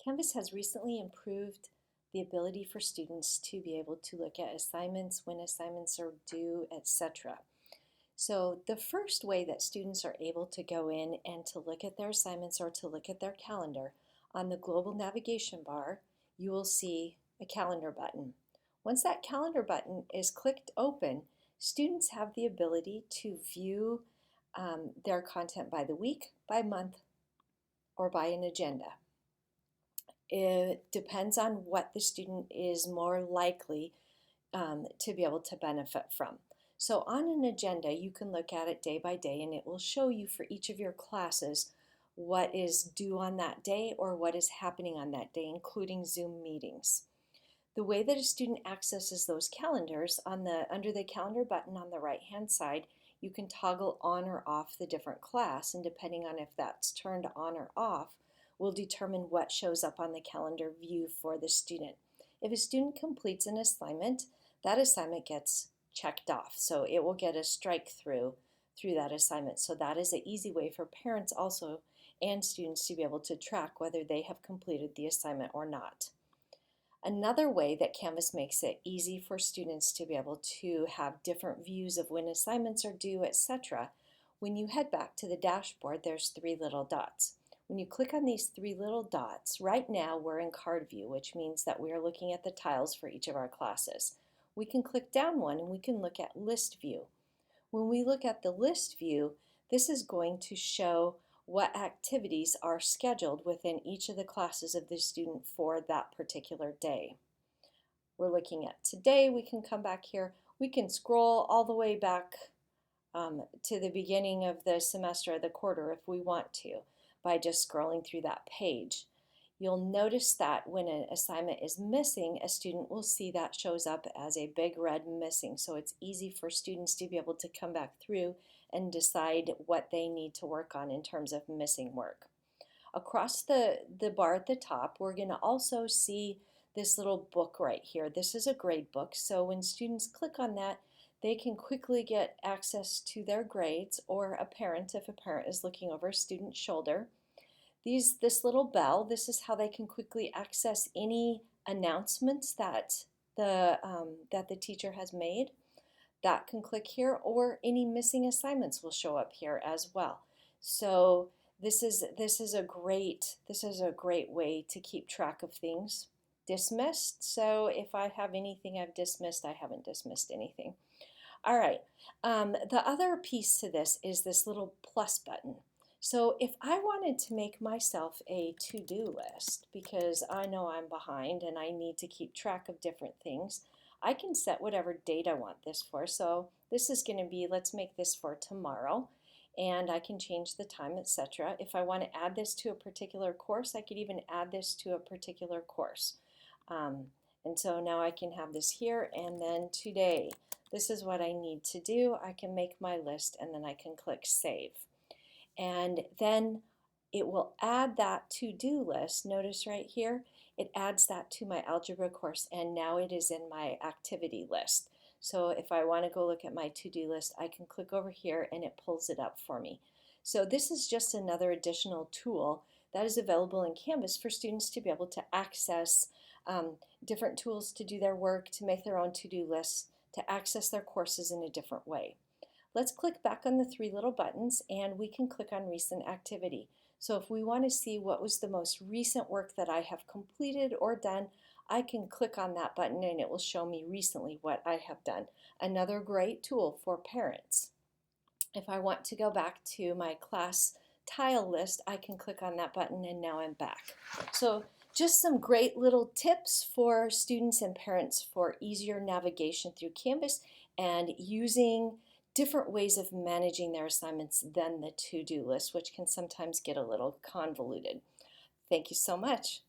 Canvas has recently improved the ability for students to be able to look at assignments, when assignments are due, etc. So the first way that students are able to go in and to look at their assignments or to look at their calendar, on the global navigation bar, you will see a calendar button. Once that calendar button is clicked open, students have the ability to view their content by the week, by month, or by an agenda. It depends on what the student is more likely to be able to benefit from. So on an agenda, you can look at it day by day, and it will show you for each of your classes what is due on that day or what is happening on that day, including Zoom meetings. The way that a student accesses those calendars, under the calendar button on the right-hand side, you can toggle on or off the different class, and depending on if that's turned on or off, will determine what shows up on the calendar view for the student. If a student completes an assignment, that assignment gets checked off. So it will get a strike through that assignment. So that is an easy way for parents also and students to be able to track whether they have completed the assignment or not. Another way that Canvas makes it easy for students to be able to have different views of when assignments are due, etc. When you head back to the dashboard, there's three little dots. When you click on these three little dots, right now we're in card view, which means that we are looking at the tiles for each of our classes. We can click down one and we can look at list view. When we look at the list view, this is going to show what activities are scheduled within each of the classes of the student for that particular day. We're looking at today. We can come back here. We can scroll all the way back to the beginning of the semester or the quarter if we want to by just scrolling through that page. You'll notice that when an assignment is missing, a student will see that shows up as a big red missing. So it's easy for students to be able to come back through and decide what they need to work on in terms of missing work. Across the bar at the top, we're going to also see this little book right here. This is a grade book, so when students click on that, they can quickly get access to their grades, or a parent, if a parent is looking over a student's shoulder. This little bell, this is how they can quickly access any announcements that the teacher has made. That can click here, or any missing assignments will show up here as well. So this is a great way to keep track of things. Dismissed, so if I have anything I've dismissed, I haven't dismissed anything. All right, the other piece to this is this little plus button. So if I wanted to make myself a to-do list, because I know I'm behind and I need to keep track of different things, I can set whatever date I want this for. So this is going to be, let's make this for tomorrow, and I can change the time, etc. If I want to add this to a particular course, I could even add this to a particular course. And so now I can have this here, and then today, this is what I need to do. I can make my list, and then I can click Save. And then it will add that to-do list. Notice right here, it adds that to my algebra course, and now it is in my activity list. So if I want to go look at my to-do list, I can click over here and it pulls it up for me. So this is just another additional tool that is available in Canvas for students to be able to access different tools to do their work, to make their own to-do lists, to access their courses in a different way. Let's click back on the three little buttons, and we can click on recent activity. So if we want to see what was the most recent work that I have completed or done, I can click on that button and it will show me recently what I have done. Another great tool for parents. If I want to go back to my class tile list, I can click on that button and now I'm back. So just some great little tips for students and parents for easier navigation through Canvas and using different ways of managing their assignments than the to-do list, which can sometimes get a little convoluted. Thank you so much.